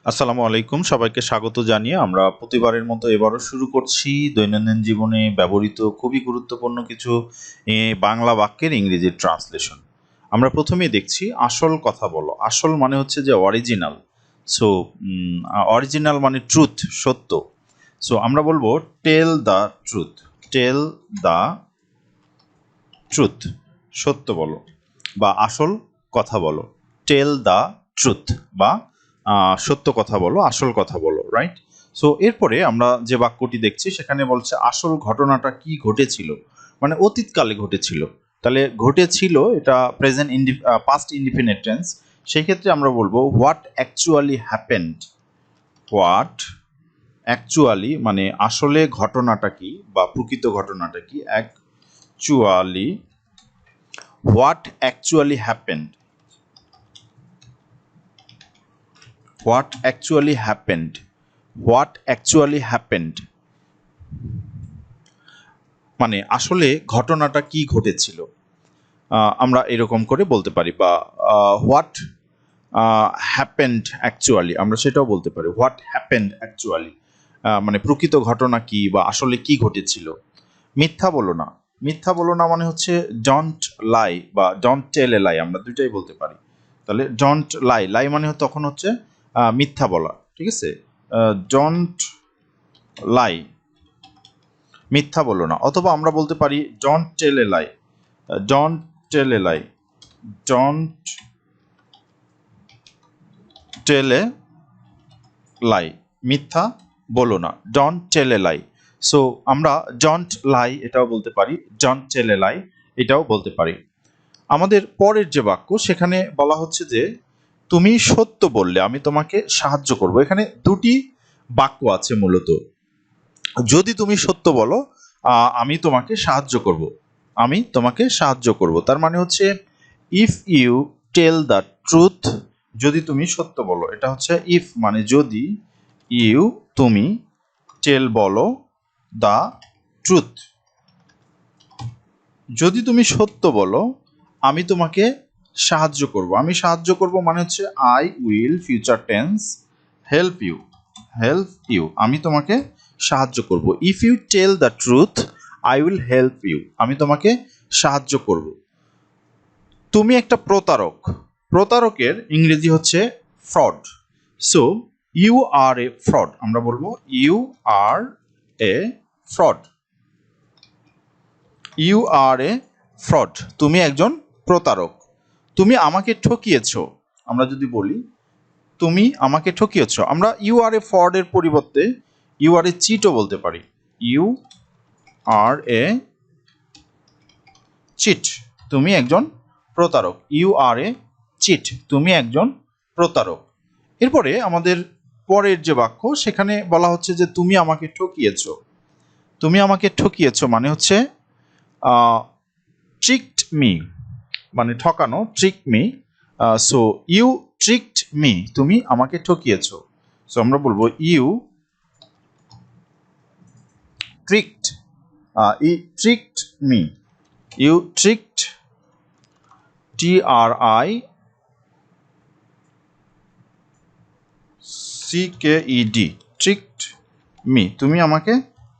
আসসালামু আলাইকুম, সবাইকে স্বাগত জানিয়ে আমরা প্রতিবারের মতো এবারও শুরু করছি দৈনন্দিন জীবনে ব্যবহৃত খুবই গুরুত্বপূর্ণ কিছু বাংলা বাক্যের ইংরেজি ট্রান্সলেশন। আমরা প্রথমেই দেখছি আসল কথা বলো। আসল মানে হচ্ছে যে অরিজিনাল। সো অরিজিনাল মানে ট্রুথ, সত্য। সো আমরা বলবো tell the truth. Tell the truth, সত্য বলো বা আসল কথা বলো। টেল দ্য ট্রুথ বা সত্য কথা বলো, আসল কথা বলো, রাইট? সো এরপরে আমরা যে বাক্যটি দেখছি সেখানে বলছে আসল ঘটনাটা কি ঘটেছিল, মানে অতীতকালে ঘটেছিল। তাহলে ঘটেছিল এটা প্রেজেন্ট পাস্ট ইনডিফিনিট টেন্স। সেই ক্ষেত্রে আমরা বলবো what actually happened. What actually মানে আসলে ঘটনাটা কি বা প্রকৃত ঘটনাটা কি। Actually, what actually happened. What actually happened. What actually happened মানে আসলে ঘটনাটা কি ঘটেছিল। আমরা এরকম করে বলতে পারি বা হোয়াট হ্যাপেন্ড অ্যাকচুয়ালি, আমরা সেটাও বলতে পারি হোয়াট হ্যাপেন্ড অ্যাকচুয়ালি, মানে প্রকৃত ঘটনা কি বা আসলে কি ঘটেছিল। মিথ্যা বলো না। মিথ্যা বলো না মানে হচ্ছে ডোন্ট লাই বা ডোন্ট টেল এ লাই, আমরা দুইটাই বলতে পারি। তাহলে ডোন্ট লাই, লাই মানে তখন হচ্ছে মিথ্যা বলা, ঠিক আছে? ডোন্ট লাই, মিথ্যা বলো না। অথবা আমরা বলতে পারি don't tell a lie. Don't tell a lie, don't tell a lie, মিথ্যা বলো না, don't tell a lie. So আমরা ডোন্ট লাই এটাও বলতে পারি, ডোন্ট টেল এ লাই এটাও বলতে পারি। আমাদের পরের যে বাক্য সেখানে বলা হচ্ছে যে তুমি সত্য বললে আমি তোমাকে সাহায্য করব। এখানে দুটি বাক্য আছে মূলত। যদি তুমি সত্য বলো আমি তোমাকে সাহায্য করব। আমি তোমাকে সাহায্য করব তার মানে হচ্ছে if you tell the truth. যদি তুমি সত্য বলো, এটা হচ্ছে ইফ মানে যদি, ইউ তুমি, টেল বলো, দ্য ট্রুথ যদি তুমি সত্য বলো আমি তোমাকে সাহায্য করব। আমি সাহায্য করব মানে হচ্ছে I will, future tense, help you. Help you, আমি তোমাকে সাহায্য করব। If you tell the truth I will help you, আমি তোমাকে সাহায্য করব। তুমি একটা প্রতারক। প্রতারকের ইংরেজি হচ্ছে fraud. So you are a fraud, আমরা বলবো you are a fraud. You are a fraud, তুমি একজন প্রতারক। তুমি আমাকে ঠকিয়েছো, আমরা যদি বলি তুমি আমাকে ঠকিয়েছো, আমরা ইউ আর এ ফ্রড এর পরিবর্তে ইউ আর এ চিটও বলতে পারি। ইউ আর এ চিট, তুমি একজন প্রতারক। ইউ আর এ চিট, তুমি একজন প্রতারক। এরপরে আমাদের পরের যে বাক্য সেখানে বলা হচ্ছে যে তুমি আমাকে ঠকিয়েছো। তুমি আমাকে ঠকিয়েছো মানে হচ্ছে ট্রিকড মি, মানে ঠকানো, trick me. So you tricked me, তুমি আমাকে ঠকিয়েছো। সো আমরা বলবো you tricked, E tricked me, you tricked, T R I C K E D, tricked me, তুমি আমাকে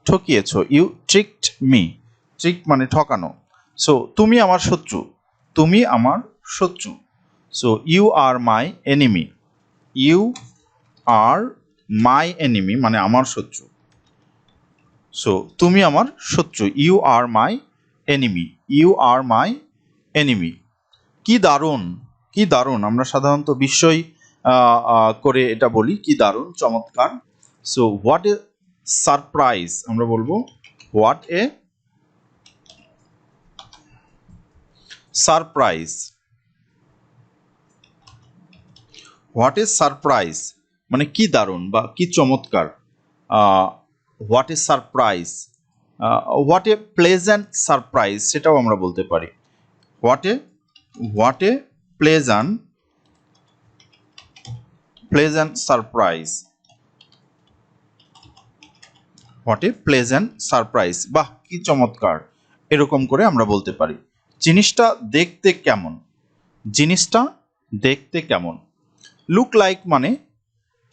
ঠকিয়েছো। ইউ ট্রিকড মি, ট্রিক মানে ঠকানো। সো তুমি আমার শত্রু, তুমি আমার শত্রু। So you are my enemy, you are my enemy মানে আমার শত্রু। সো তুমি আমার শত্রু, you are my enemy, you are my enemy. কি দারুণ, কি দারুণ, আমরা সাধারণত বিস্ময় করে এটা বলি, কি দারুণ, চমৎকার। সো হোয়াট এ সারপ্রাইজ, আমরা বলবো what a surprise. What a surprise মানে কি দারুণ বা কি চমৎকার। What a surprise, what a pleasant surprise সেটাও আমরা বলতে পারি। What a pleasant surprise, what a pleasant surprise, বাহ কি চমৎকার, এরকম করে আমরা বলতে পারি। জিনিসটা দেখতে কেমন, জিনিসটা দেখতে কেমন। লুক লাইক মানে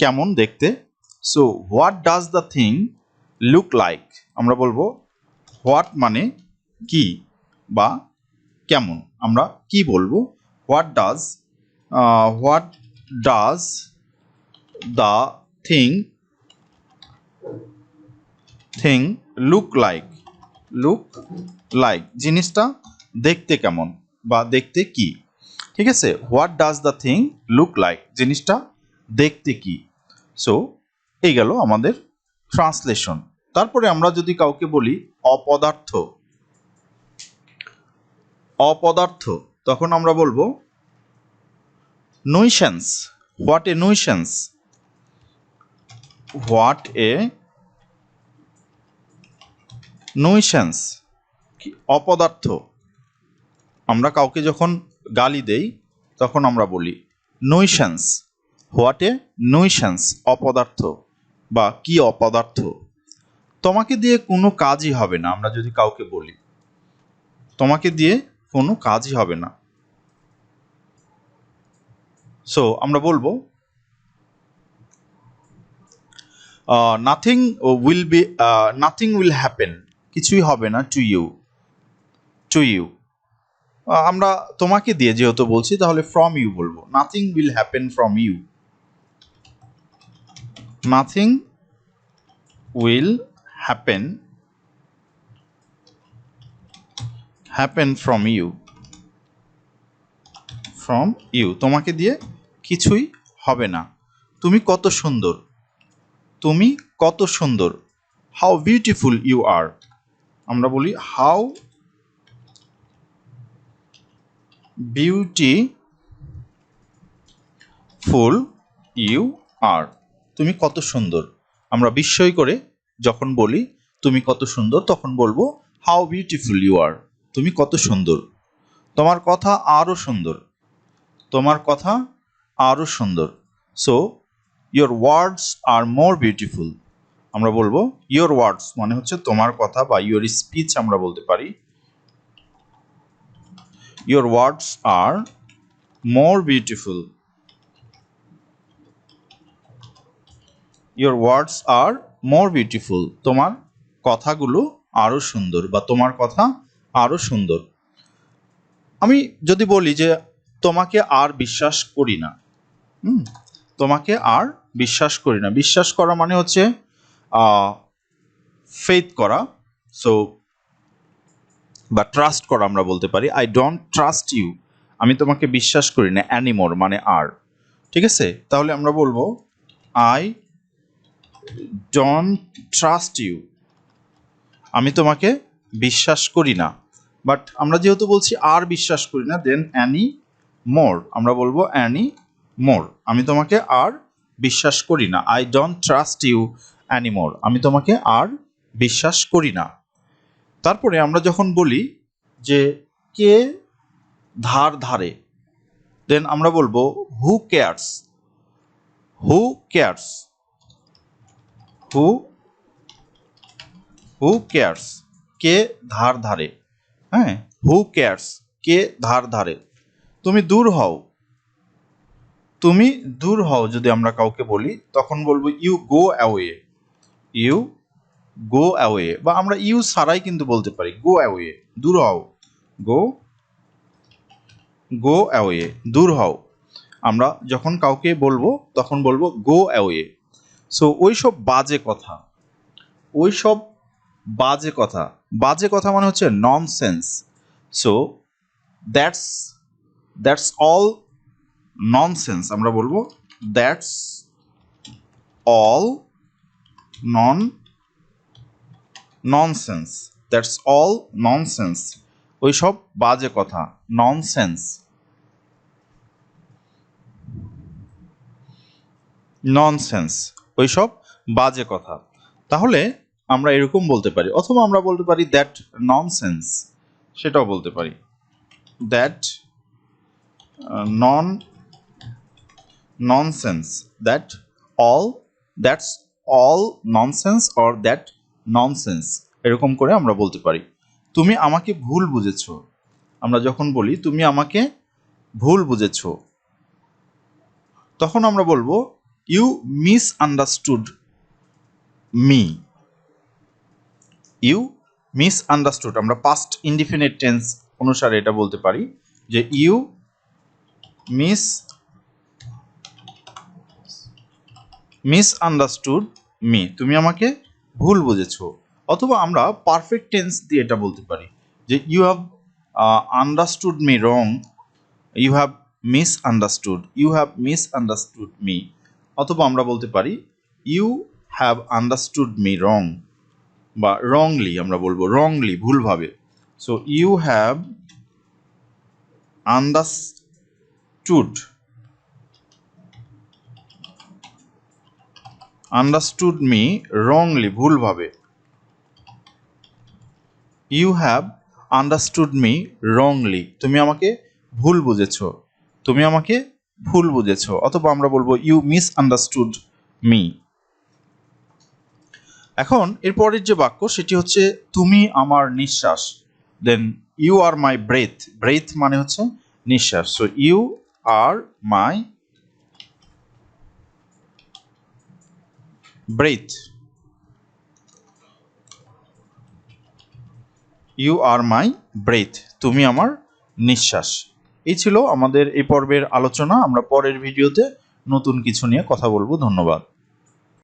কেমন দেখতে। So what does the thing look like, আমরা বলবো হোয়াট মানে কি বা কেমন, আমরা কি বলবো, what does the thing look like, জিনিসটা দেখতে কেমন বা দেখতে কি। ঠিক আছে, what does the thing look like, জিনিসটা দেখতে কি। সো এই গেল আমাদের ট্রান্সলেশন। তারপরে আমরা যদি কাউকে বলি অপদার্থ, তখন আমরা বলবো nuisance. What a nuisance, what a nuisance, অপদার্থ। আমরা কাউকে যখন গালি দেই তখন আমরা বলি নুইসেন্স, হোয়াট এ নুইসেন্স, অপদার্থ বা কি অপদার্থ। তোমাকে দিয়ে কোনো কাজই হবে না, আমরা যদি কাউকে বলি তোমাকে দিয়ে কোনো কাজই হবে না। সো আমরা বলবো নাথিং উইল হ্যাপেন, কিছুই হবে না টু ইউ। আমরা তোমাকে দিয়ে যেহেতু বলছি তাহলে ফ্রম ইউ বলবো, nothing will happen from you, nothing will happen from you, তোমাকে দিয়ে কিছুই হবে না। তুমি কত সুন্দর, হাউ বিউটিফুল ইউ আর, আমরা বলি হাউ বিউটিফুল ইউ আর, তুমি কত সুন্দর। আমরা বিস্ময় করে যখন বলি তুমি কত সুন্দর তখন বলবো হাউ বিউটিফুল ইউ আর, তুমি কত সুন্দর। তোমার কথা আরো সুন্দর, so your words are more beautiful, আমরা বলবো ইয়োর ওয়ার্ডস মানে হচ্ছে তোমার কথা বা ইয়োর স্পিচ, আমরা বলতে পারি your words are more beautiful, your words are more beautiful, তোমার কথাগুলো আরো সুন্দর বা তোমার কথা আরো সুন্দর। আমি যদি বলি যে তোমাকে আর বিশ্বাস করি না, তোমাকে আর বিশ্বাস করা মানে হচ্ছে ফেথ করা, সো বা ট্রাস্ট করা, আমরা বলতে পারি আই ডোন্ট ট্রাস্ট ইউ, আমি তোমাকে বিশ্বাস করি না, অ্যানিমোর মানে আর। ঠিক আছে, তাহলে আমরা বলবো আই ডোন্ট ট্রাস্ট ইউ, আমি তোমাকে বিশ্বাস করি না। বাট আমরা যেহেতু বলছি আর বিশ্বাস করি না, দেন অ্যানি মোর, আমরা বলবো অ্যানি মোর, আমি তোমাকে আর বিশ্বাস করি না, I don't trust you anymore, আমি তোমাকে আর বিশ্বাস করি না। তারপরে আমরা যখন বলি যে কে ধারে, দেন আমরা বলবো who cares, who cares, who cares, কে ধারে। হ্যাঁ, হু কেয়ার্স, কে ধারে। তুমি দূর হও যদি আমরা কাউকে বলি তখন বলবো ইউ গো অ্যাওয়ে, বা আমরা ইউ ছাড়াই কিন্তু বলতে পারি গো অ্যাওয়ে, দূর হও, গো অ্যাওয়ে, দূর হও। আমরা যখন কাউকে বলবো তখন বলবো গো অ্যাওয়ে। সো ওইসব বাজে কথা মানে হচ্ছে nonsense. So that's all nonsense, আমরা বলবো দ্যাটস অল ননসেন্স, ওইসব বাজে কথা, ননসেন্স, ওইসব বাজে কথা। তাহলে আমরা এরকম বলতে পারি, অথবা আমরা বলতে পারি দ্যাট ননসেন্স, সেটাও বলতে পারি that nonsense, that's all nonsense or that nonsense, এরকম করে আমরা বলতে পারি। তুমি আমাকে ভুল বুঝেছো, আমরা যখন বলি তুমি আমাকে ভুল বুঝেছো তখন আমরা বলবো you misunderstood me. You misunderstood আমরা পাস্ট ইনডিফিনিট টেন্স অনুসারে এটা বলতে পারি যে ইউ মিসআন্ডারস্টুড মি, তুমি আমাকে ভুল বুঝেছো। অথবা আমরা পারফেক্ট টেন্স দিয়ে এটা বলতে পারি যে you have understood me wrong, you have misunderstood me. অথবা আমরা বলতে পারি you have understood me wrong, বা রংলি আমরা বলবো, রংলি ভুলভাবে। So you have understood me wrongly ভুলভাবে। You have understood me wrongly, তুমি আমাকে ভুল বুঝেছো, তুমি আমাকে ভুল বুঝেছো। অথবা আমরা বলবো ইউ মিসআন্ডারস্টুড মি। এখন এরপরের যে বাক্য সেটি হচ্ছে তুমি আমার নিঃশ্বাস। Then you are my breath, breath মানে হচ্ছে নিঃশ্বাস। So you are my breath, you are my breath, তুমি আমার নিঃশ্বাস। এই ছিল আমাদের এই পর্বের আলোচনা। আমরা পরের ভিডিওতে নতুন কিছু নিয়ে কথা বলবো। ধন্যবাদ।